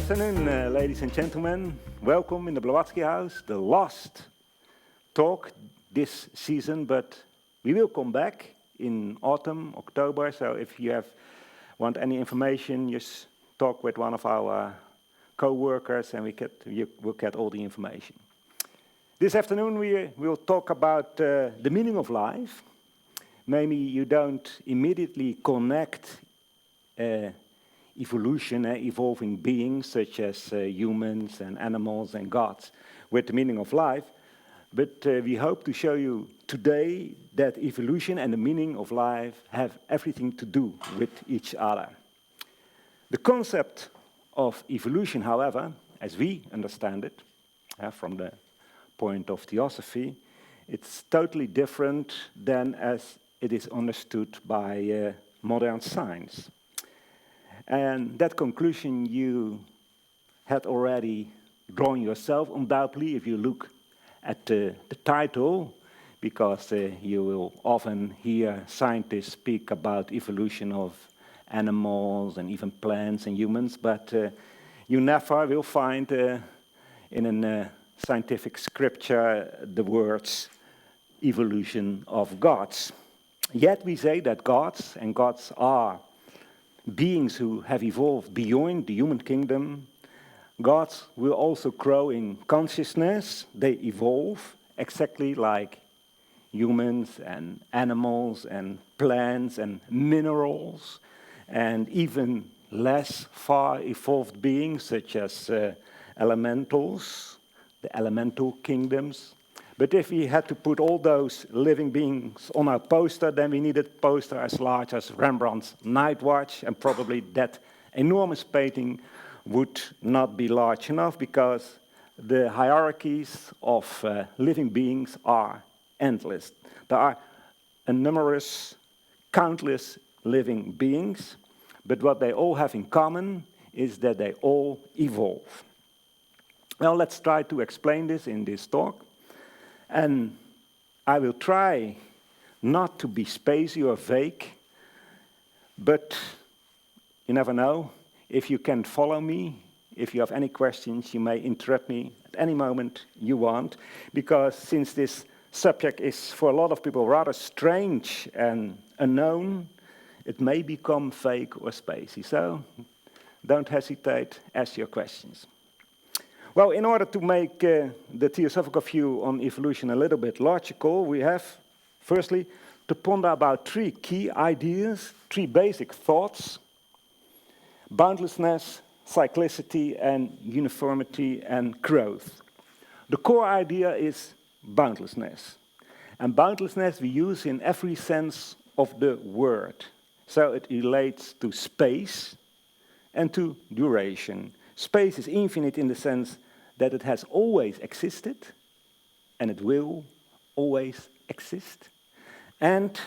afternoon, ladies and gentlemen. Welcome in the Blavatskyhouse, the last talk this season, but we will come back in autumn, October. So if you want any information, just talk with one of our co-workers and you will get all the information. This afternoon we will talk about the meaning of life. Maybe you don't immediately connect evolution, evolving beings such as humans and animals and gods with the meaning of life. But we hope to show you today that evolution and the meaning of life have everything to do with each other. The concept of evolution, however, as we understand it, from the point of Theosophy, it's totally different than as it is understood by modern science. And that conclusion you had already drawn yourself, undoubtedly, if you look at the title, because you will often hear scientists speak about evolution of animals and even plants and humans, but you never will find in a scientific scripture the words evolution of gods. Yet we say that gods, and gods are beings who have evolved beyond the human kingdom. Gods will also grow in consciousness. They evolve exactly like humans and animals and plants and minerals, and even less far evolved beings such as elementals, the elemental kingdoms. But if we had to put all those living beings on our poster, then we needed a poster as large as Rembrandt's Night Watch, and probably that enormous painting would not be large enough because the hierarchies of living beings are endless. There are numerous, countless living beings, but what they all have in common is that they all evolve. Well, let's try to explain this in this talk. And I will try not to be spacey or vague, but you never know. If you can follow me, if you have any questions, you may interrupt me at any moment you want, because since this subject is for a lot of people rather strange and unknown, it may become vague or spacey. So don't hesitate, ask your questions. Well, in order to make the theosophical view on evolution a little bit logical, we have, firstly, to ponder about three key ideas, three basic thoughts: boundlessness, cyclicity, and uniformity and growth. The core idea is boundlessness. And boundlessness we use in every sense of the word. So it relates to space and to duration. Space is infinite in the sense that it has always existed, and it will always exist. And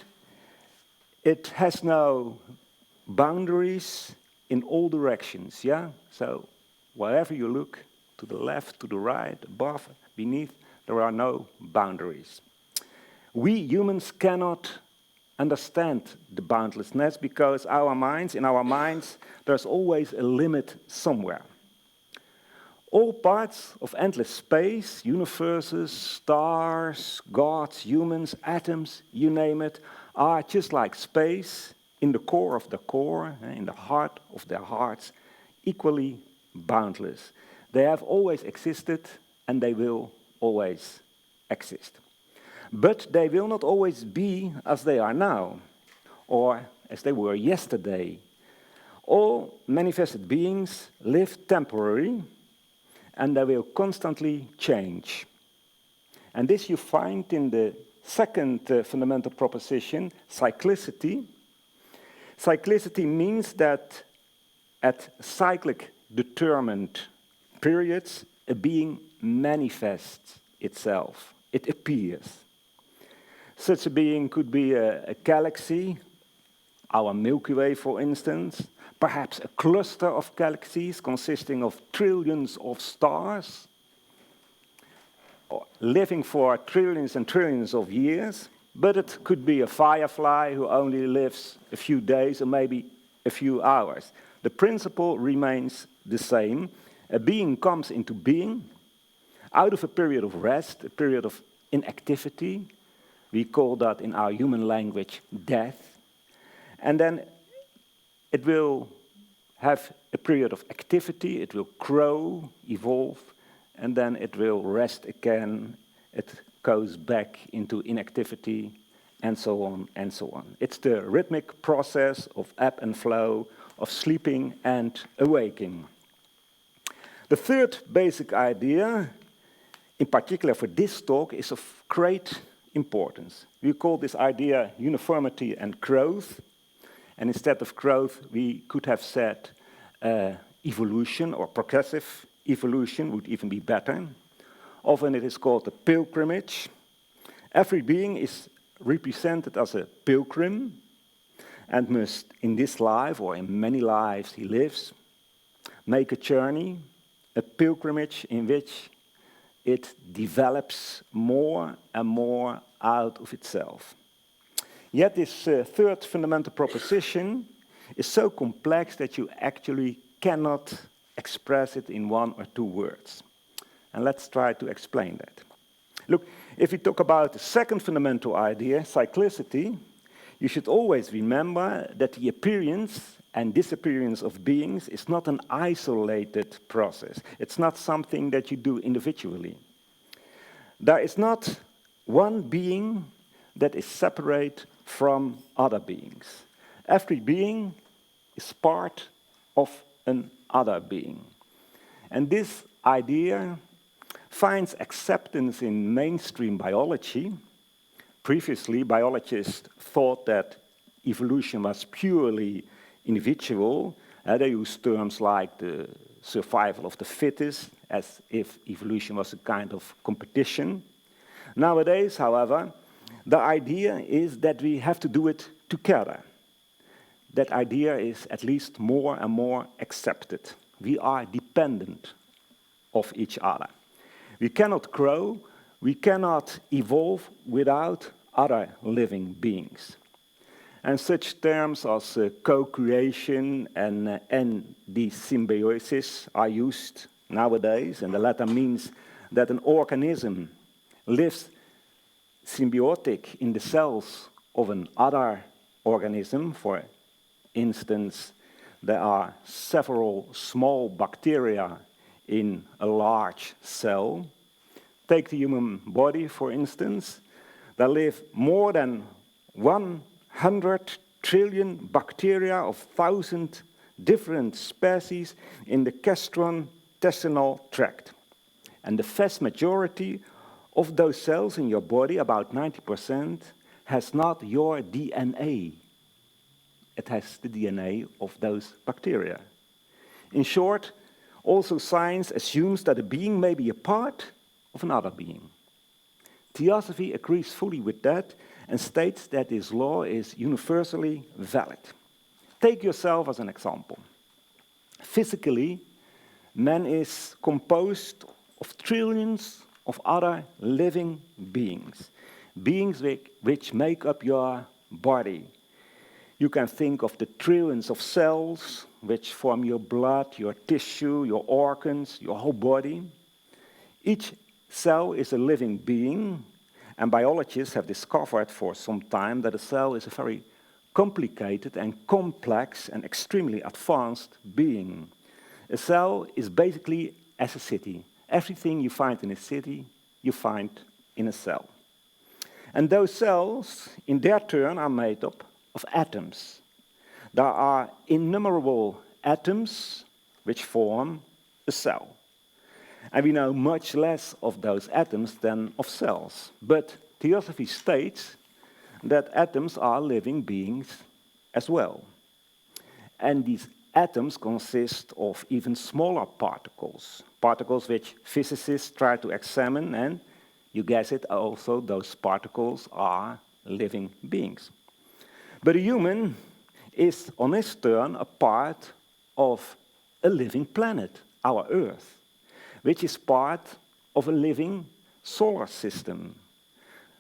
it has no boundaries in all directions, yeah? So wherever you look, to the left, to the right, above, beneath, there are no boundaries. We humans cannot understand the boundlessness because in our minds, there's always a limit somewhere. All parts of endless space, universes, stars, gods, humans, atoms, you name it, are just like space in the core of the core, in the heart of their hearts, equally boundless. They have always existed and they will always exist. But they will not always be as they are now, or as they were yesterday. All manifested beings live temporarily, and they will constantly change. And this you find in the second fundamental proposition, cyclicity. Cyclicity means that at cyclic determined periods, a being manifests itself. It appears. Such a being could be a galaxy, our Milky Way, for instance, perhaps a cluster of galaxies consisting of trillions of stars, living for trillions and trillions of years, but it could be a firefly who only lives a few days or maybe a few hours. The principle remains the same. A being comes into being out of a period of rest, a period of inactivity. We call that in our human language death. And then it will have a period of activity, it will grow, evolve, and then it will rest again. It goes back into inactivity, and so on and so on. It's the rhythmic process of ebb and flow, of sleeping and awaking. The third basic idea, in particular for this talk, is of great importance. We call this idea uniformity and growth. And instead of growth, we could have said evolution, or progressive evolution would even be better. Often it is called a pilgrimage. Every being is represented as a pilgrim and must, in this life or in many lives he lives, make a journey, a pilgrimage in which it develops more and more out of itself. Yet this third fundamental proposition is so complex that you actually cannot express it in one or two words. And let's try to explain that. Look, if we talk about the second fundamental idea, cyclicity, you should always remember that the appearance and disappearance of beings is not an isolated process. It's not something that you do individually. There is not one being that is separate from other beings. Every being is part of another being. And this idea finds acceptance in mainstream biology. Previously, biologists thought that evolution was purely individual. They used terms like the survival of the fittest, as if evolution was a kind of competition. Nowadays, however, the idea is that we have to do it together. That idea is at least more and more accepted. We are dependent of each other. We cannot grow, we cannot evolve without other living beings. And such terms as co-creation and the symbiosis are used nowadays, and the latter means that an organism lives symbiotic in the cells of another organism. For instance, there are several small bacteria in a large cell. Take the human body, for instance. There live more than 100 trillion bacteria of 1,000 different species in the gastrointestinal tract. And the vast majority of those cells in your body, about 90%, has not your DNA. It has the DNA of those bacteria. In short, also science assumes that a being may be a part of another being. Theosophy agrees fully with that and states that this law is universally valid. Take yourself as an example. Physically, man is composed of trillions of other living beings, beings which make up your body. You can think of the trillions of cells which form your blood, your tissue, your organs, your whole body. Each cell is a living being, and biologists have discovered for some time that a cell is a very complicated and complex and extremely advanced being. A cell is basically as a city. Everything you find in a city, you find in a cell. And those cells, in their turn, are made up of atoms. There are innumerable atoms which form a cell. And we know much less of those atoms than of cells. But Theosophy states that atoms are living beings as well. And these atoms consist of even smaller particles, particles which physicists try to examine, and you guess it, also those particles are living beings. But a human is, on his turn, a part of a living planet, our Earth, which is part of a living solar system.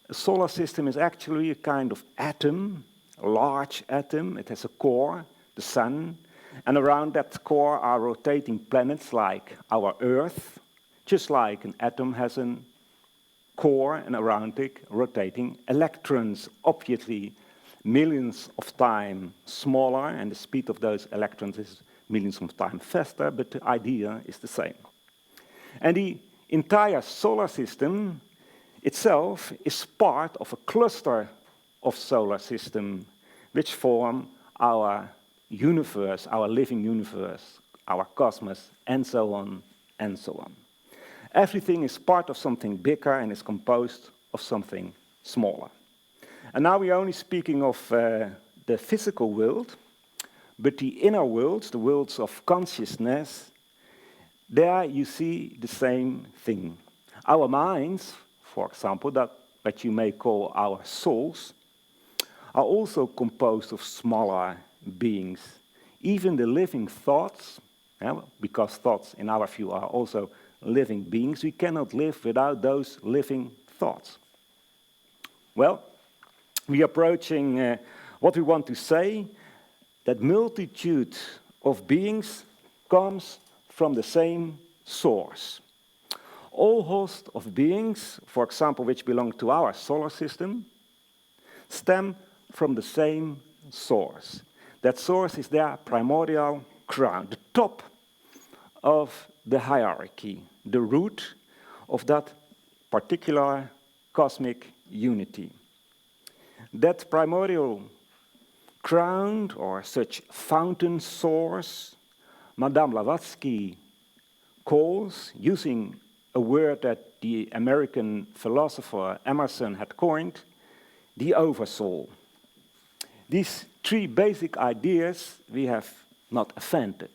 A solar system is actually a kind of atom, a large atom. It has a core, the sun, And around that core are rotating planets like our Earth, just like an atom has a core, and around it rotating electrons, obviously millions of times smaller, and the speed of those electrons is millions of times faster, but the idea is the same. And the entire solar system itself is part of a cluster of solar systems which form our universe, our living universe, our cosmos, and so on, and so on. Everything is part of something bigger and is composed of something smaller. And now we're only speaking of the physical world, but the inner worlds, the worlds of consciousness, there you see the same thing. Our minds, for example, that you may call our souls, are also composed of smaller beings. Even the living thoughts, because thoughts in our view are also living beings, we cannot live without those living thoughts. Well, we are approaching what we want to say, that multitude of beings comes from the same source. All hosts of beings, for example, which belong to our solar system, stem from the same source. That source is their primordial crown, the top of the hierarchy, the root of that particular cosmic unity. That primordial crown, or such fountain source, Madame Blavatsky calls, using a word that the American philosopher Emerson had coined, the oversoul. These three basic ideas we have not invented.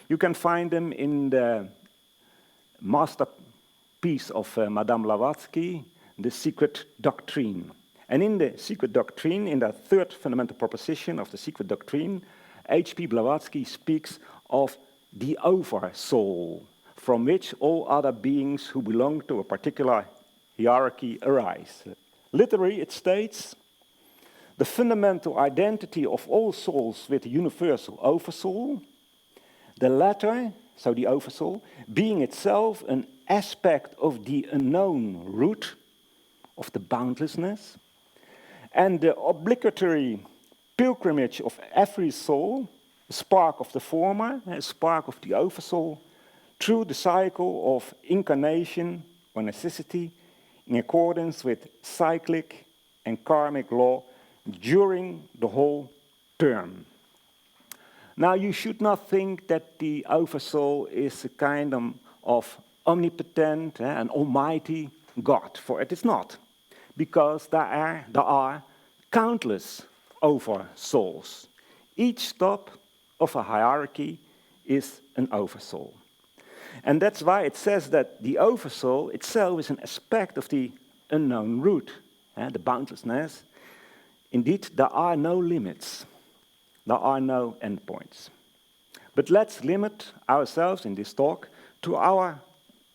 You can find them in the masterpiece of Madame Blavatsky, The Secret Doctrine. And in the Secret Doctrine, in the third fundamental proposition of the Secret Doctrine, H.P. Blavatsky speaks of the oversoul, from which all other beings who belong to a particular hierarchy arise. Literally, it states, the fundamental identity of all souls with the universal oversoul, the latter, so the oversoul, being itself an aspect of the unknown root of the boundlessness, and the obligatory pilgrimage of every soul, a spark of the former, a spark of the oversoul, through the cycle of incarnation or necessity in accordance with cyclic and karmic law during the whole term. Now, you should not think that the oversoul is a kind of omnipotent and almighty God, for it is not, because there are countless oversouls. Each stop of a hierarchy is an oversoul. And that's why it says that the oversoul itself is an aspect of the unknown root, the boundlessness. Indeed, there are no limits. There are no endpoints. But let's limit ourselves in this talk to our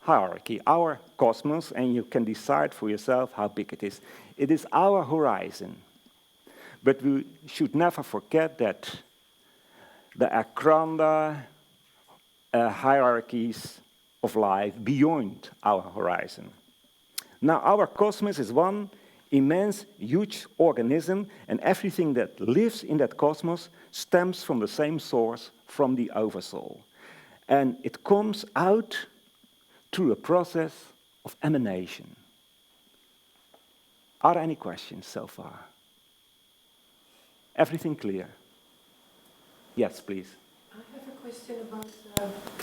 hierarchy, our cosmos, and you can decide for yourself how big it is. It is our horizon. But we should never forget that there are grander hierarchies of life beyond our horizon. Now, our cosmos is one immense, huge organism, and everything that lives in that cosmos stems from the same source, from the oversoul. And it comes out through a process of emanation. Are there any questions so far? Everything clear? Yes, please. I have a question about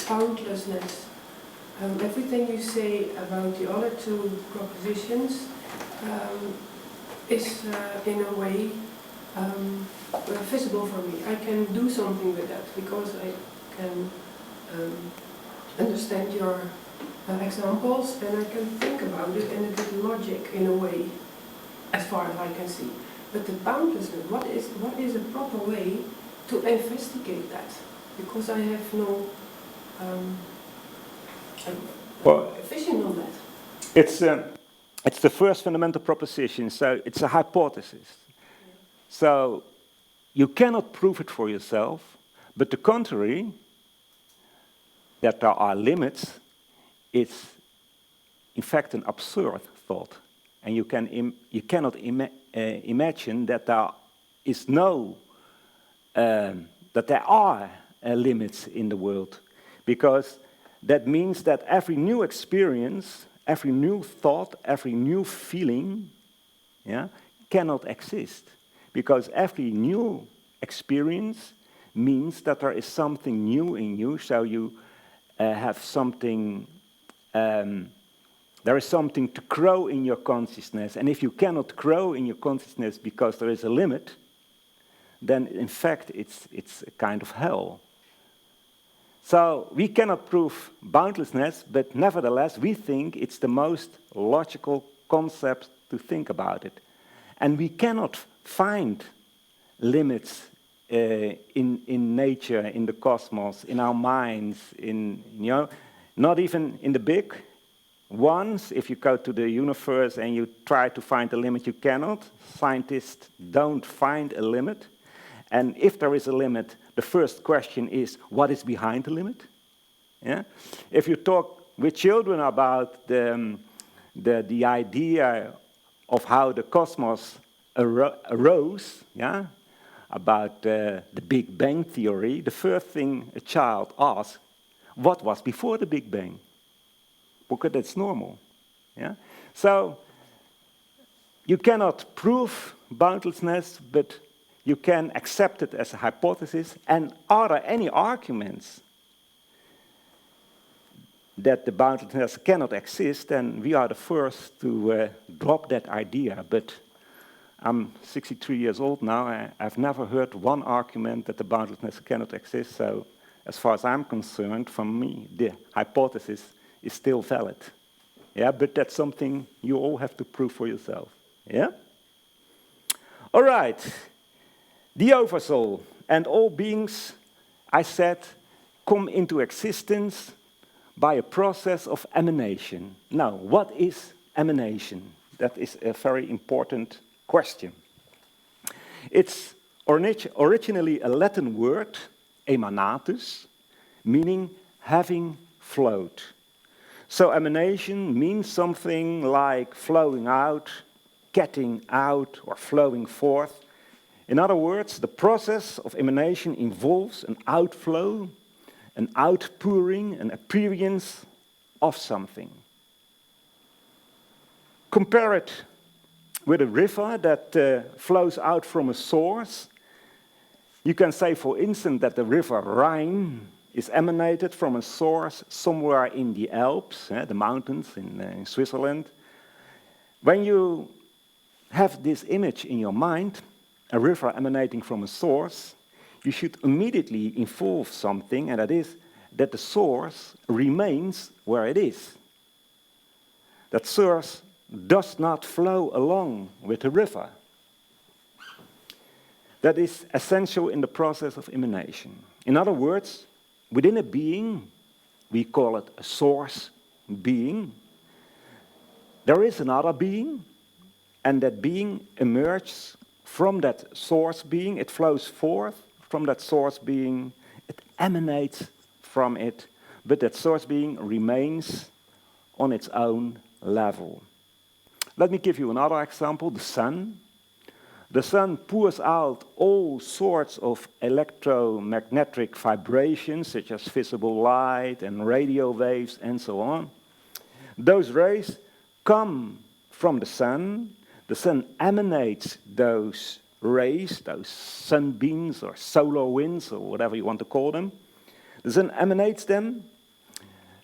boundlessness. Everything you say about the other two propositions is in a way visible for me. I can do something with that because I can understand your examples and I can think about it and it is logic in a way, as far as I can see. But the boundlessness, what is a proper way to investigate that? Because I have no vision on that. It's the first fundamental proposition, so it's a hypothesis. Yeah. So you cannot prove it for yourself, But the contrary, that there are limits, is in fact an absurd thought. And you cannot imagine that there is that there are limits in the world, because that means that every new experience, every new thought, every new feeling, yeah, cannot exist, because every new experience means that there is something new in you, so you have something, there is something to grow in your consciousness. And if you cannot grow in your consciousness because there is a limit, then in fact it's a kind of hell. So we cannot prove boundlessness, but nevertheless we think it's the most logical concept to think about it. And we cannot find limits in nature, in the cosmos, in our minds, not even in the big ones. If you go to the universe and you try to find a limit, you cannot. Scientists don't find a limit. And if there is a limit, the first question is, what is behind the limit? Yeah? If you talk with children about the idea of how the cosmos arose, yeah, about the Big Bang theory, the first thing a child asks, what was before the Big Bang? Because that's normal. Yeah? So you cannot prove boundlessness, but you can accept it as a hypothesis. And are there any arguments that the boundlessness cannot exist? Then we are the first to drop that idea. But I'm 63 years old now. I've never heard one argument that the boundlessness cannot exist. So as far as I'm concerned, for me, the hypothesis is still valid. Yeah, but that's something you all have to prove for yourself. Yeah? All right. The oversoul and all beings, I said, come into existence by a process of emanation. Now, what is emanation? That is a very important question. It's originally a Latin word, emanatus, meaning having flowed. So emanation means something like flowing out, getting out, or flowing forth. In other words, the process of emanation involves an outflow, an outpouring, an appearance of something. Compare it with a river that flows out from a source. You can say, for instance, that the river Rhine is emanated from a source somewhere in the Alps, the mountains in Switzerland. When you have this image in your mind, a river emanating from a source, you should immediately involve something, and that is that the source remains where it is. That source does not flow along with the river. That is essential in the process of emanation. In other words, within a being, we call it a source being, there is another being, and that being emerges from that source being. It flows forth from that source being, it emanates from it, but that source being remains on its own level. Let me give you another example, the sun. The sun pours out all sorts of electromagnetic vibrations, such as visible light and radio waves and so on. Those rays come from the sun. The sun emanates those rays, those sunbeams or solar winds or whatever you want to call them. The sun emanates them.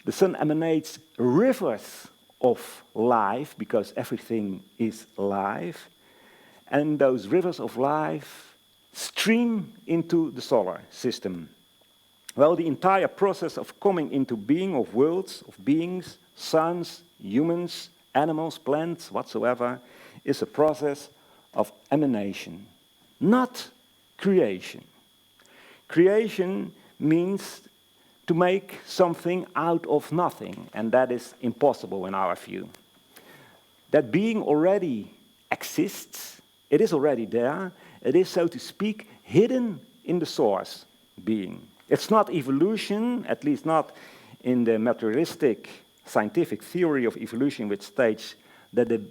The sun emanates rivers of life, because everything is life. And those rivers of life stream into the solar system. Well, the entire process of coming into being of worlds, of beings, suns, humans, animals, plants, whatsoever, is a process of emanation, not creation. Creation means to make something out of nothing, and that is impossible in our view. That being already exists, it is already there, it is, so to speak, hidden in the source. being. It's not evolution, at least not in the materialistic scientific theory of evolution, which states that the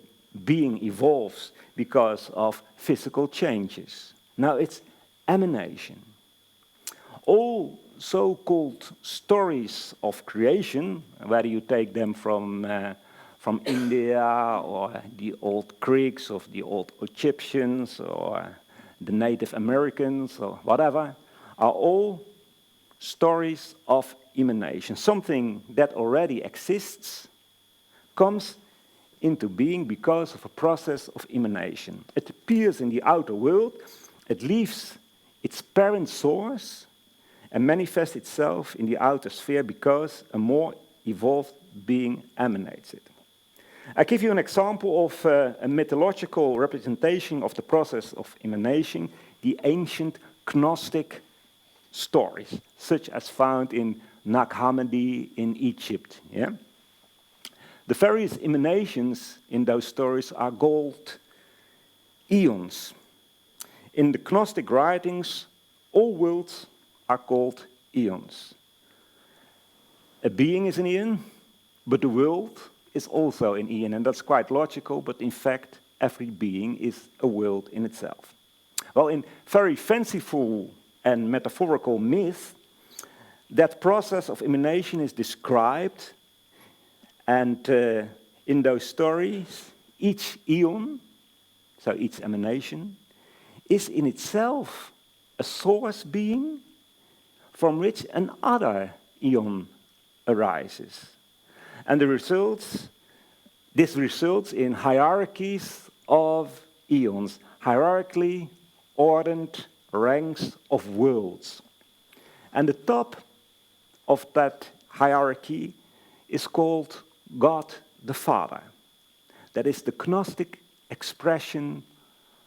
being evolves because of physical changes. No, it's emanation. All so-called stories of creation, whether you take them from India or the old Greeks or the old Egyptians or the Native Americans or whatever, are all stories of emanation. Something that already exists comes into being because of a process of emanation. It appears in the outer world, it leaves its parent source and manifests itself in the outer sphere because a more evolved being emanates it. I give you an example of a mythological representation of the process of emanation, the ancient Gnostic stories, such as found in Nag Hammadi in Egypt. Yeah? The various emanations in those stories are called eons. In the Gnostic writings, all worlds are called eons. A being is an eon, but the world is also an eon, and that's quite logical, but in fact, every being is a world in itself. Well, in very fanciful and metaphorical myth, that process of emanation is described, and in those stories, each eon, so each emanation, is in itself a source being from which another eon arises. And this results in hierarchies of eons, hierarchically ordered ranks of worlds. And the top of that hierarchy is called God the Father. That is the Gnostic expression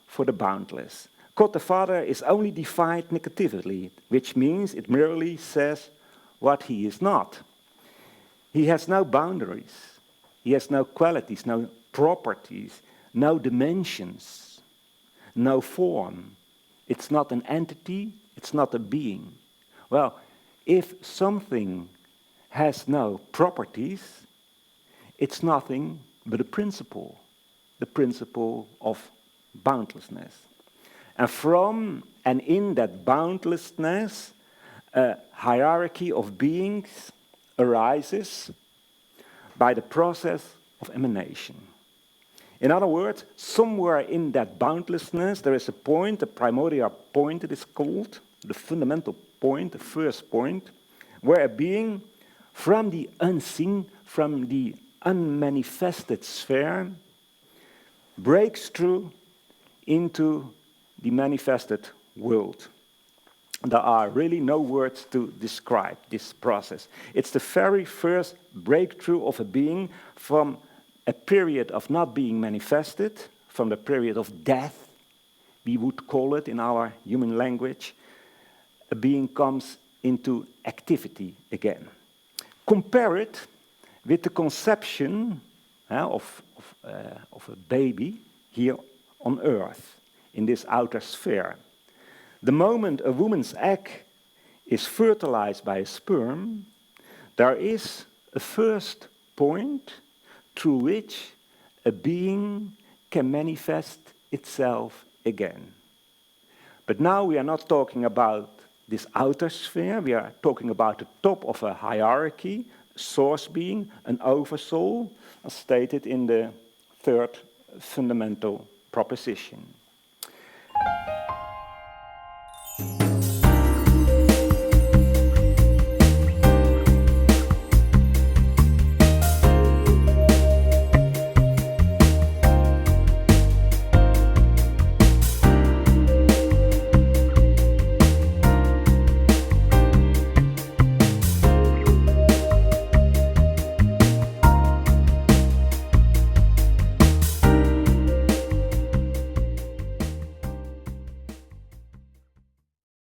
for the boundless. God the Father is only defined negatively, which means it merely says what he is not. He has no boundaries. He has no qualities, no properties, no dimensions, no form. It's not an entity, it's not a being. Well, if something has no properties, it's nothing but a principle, the principle of boundlessness. And from and in that boundlessness, a hierarchy of beings arises by the process of emanation. In other words, somewhere in that boundlessness, there is a point, a primordial point it is called, the fundamental point, the first point, where a being from the unseen, from the unmanifested sphere, breaks through into the manifested world. There are really no words to describe this process. It's the very first breakthrough of a being from a period of not being manifested, from the period of death, we would call it in our human language. A being comes into activity again. Compare it with the conception of a baby here on Earth, in this outer sphere. The moment a woman's egg is fertilized by a sperm, there is a first point through which a being can manifest itself again. But now we are not talking about this outer sphere, we are talking about the top of a hierarchy, a source being, an oversoul, as stated in the third fundamental proposition.